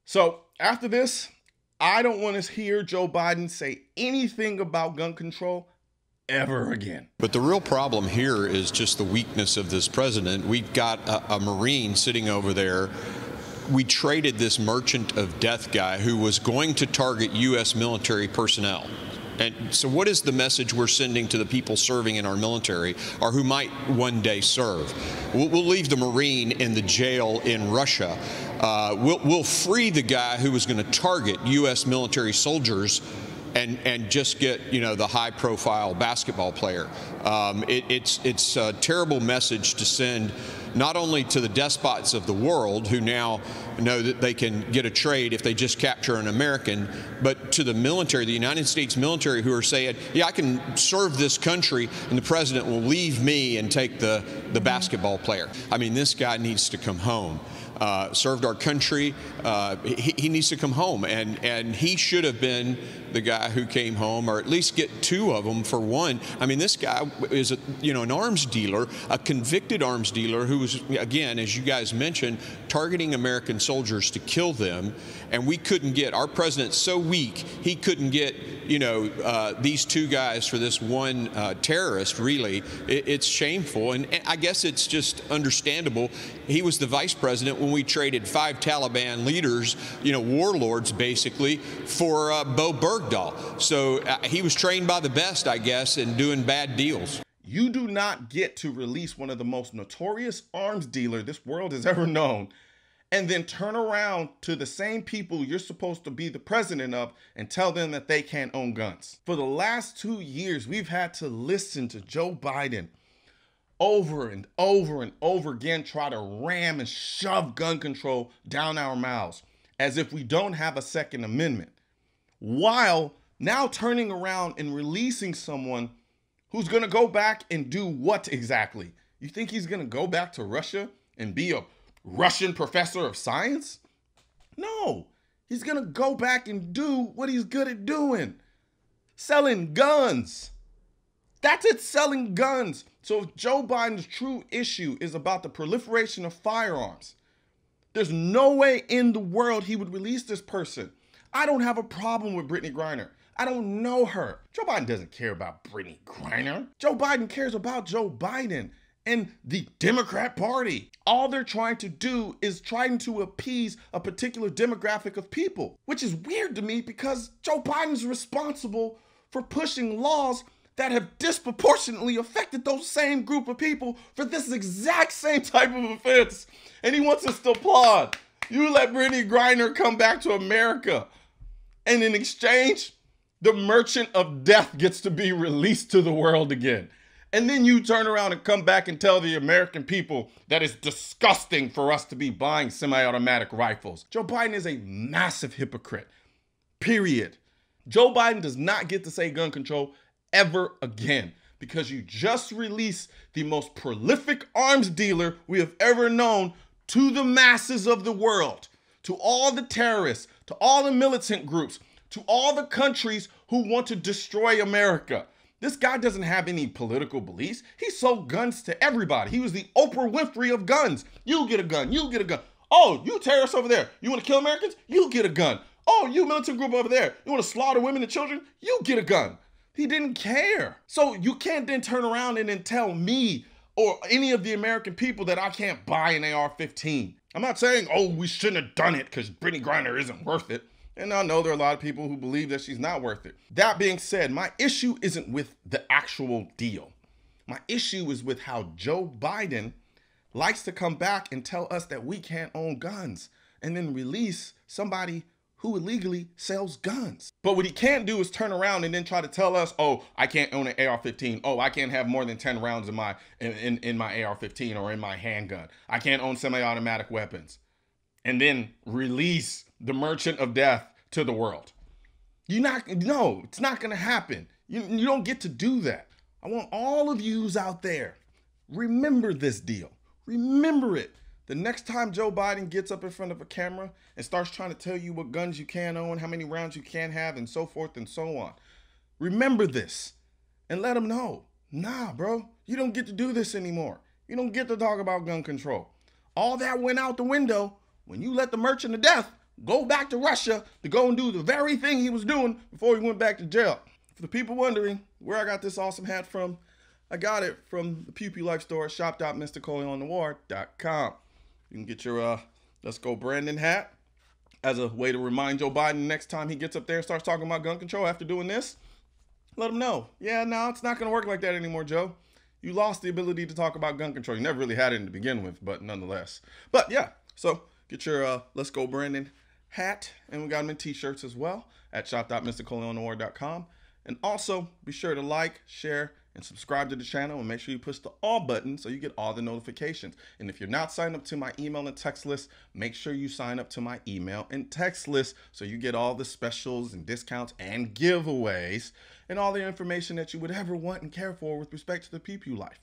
So after this, I don't want to hear Joe Biden say anything about gun control ever again. But the real problem here is just the weakness of this president. We've got a Marine sitting over there. We traded this merchant of death guy who was going to target U.S. military personnel. And so what is the message we're sending to the people serving in our military or who might one day serve? We'll leave the Marine in the jail in Russia. We'll free the guy who was going to target U.S. military soldiers and just get, you know, the high-profile basketball player. It's a terrible message to send not only to the despots of the world who now know that they can get a trade if they just capture an American, but to the military, the United States military, who are saying, yeah, I can serve this country and the president will leave me and take the basketball player. I mean, this guy needs to come home. Served our country. He needs to come home, and he should have been the guy who came home, or at least get two of them for one. I mean, this guy is an arms dealer, a convicted arms dealer who was, again, as you guys mentioned, targeting American soldiers to kill them, and we couldn't get, our president's so weak, he couldn't get, these two guys for this one terrorist. Really, it's shameful, and I guess it's just understandable. He was the vice president when we traded 5 Taliban leaders, warlords basically, for Bo Bergdahl. So he was trained by the best, I guess, in doing bad deals. You do not get to release one of the most notorious arms dealer this world has ever known and then turn around to the same people you're supposed to be the president of and tell them that they can't own guns. For the last 2 years, we've had to listen to Joe Biden over and over and over again try to ram and shove gun control down our mouths as if we don't have a Second Amendment, while now turning around and releasing someone who's going to go back and do what exactly? You think he's going to go back to Russia and be a Russian professor of science? No, he's going to go back and do what he's good at doing, selling guns. That's it, selling guns. So if Joe Biden's true issue is about the proliferation of firearms, there's no way in the world he would release this person. I don't have a problem with Brittney Griner. I don't know her. Joe Biden doesn't care about Brittney Griner. Joe Biden cares about Joe Biden and the Democrat Party. All they're trying to do is trying to appease a particular demographic of people, which is weird to me because Joe Biden's responsible for pushing laws that have disproportionately affected those same group of people for this exact same type of offense. And he wants us to applaud. You let Brittney Griner come back to America, and in exchange, the merchant of death gets to be released to the world again. And then you turn around and come back and tell the American people that it's disgusting for us to be buying semi-automatic rifles. Joe Biden is a massive hypocrite, period. Joe Biden does not get to say gun control ever again because you just released the most prolific arms dealer we have ever known to the masses of the world, to all the terrorists, to all the militant groups, to all the countries who want to destroy America. This guy doesn't have any political beliefs. He sold guns to everybody. He was the Oprah Winfrey of guns. You get a gun, you get a gun. Oh, you terrorists over there, you want to kill Americans? You get a gun. Oh, you militant group over there, you want to slaughter women and children? You get a gun. He didn't care. So you can't then turn around and then tell me or any of the American people that I can't buy an AR-15. I'm not saying, oh, we shouldn't have done it because Brittney Griner isn't worth it. And I know there are a lot of people who believe that she's not worth it. That being said, my issue isn't with the actual deal. My issue is with how Joe Biden likes to come back and tell us that we can't own guns and then release somebody who illegally sells guns. But what he can't do is turn around and then try to tell us, oh, I can't own an AR-15. Oh, I can't have more than 10 rounds in my AR-15 or in my handgun. I can't own semi-automatic weapons. And then release the merchant of death to the world. No, it's not gonna happen. You don't get to do that. I want all of yous out there, remember this deal. Remember it. The next time Joe Biden gets up in front of a camera and starts trying to tell you what guns you can own, how many rounds you can have, and so forth and so on, remember this and let him know, nah, bro, you don't get to do this anymore. You don't get to talk about gun control. All that went out the window when you let the merchant of death go back to Russia to go and do the very thing he was doing before he went back to jail. For the people wondering where I got this awesome hat from, I got it from the Pew Pew Life store, shop.mrcolionnoir.com. You can get your Let's Go Brandon hat as a way to remind Joe Biden next time he gets up there and starts talking about gun control after doing this. Let him know. Yeah, no, it's not going to work like that anymore, Joe. You lost the ability to talk about gun control. You never really had it to begin with, but nonetheless. But yeah, so get your Let's Go Brandon hat, and we got them in t-shirts as well at shop.mrcolionnoir.com. And also be sure to like, share, and subscribe to the channel, and make sure you push the all button so you get all the notifications. And if you're not signed up to my email and text list, make sure you sign up to my email and text list so you get all the specials and discounts and giveaways and all the information that you would ever want and care for with respect to the Pew Pew Life.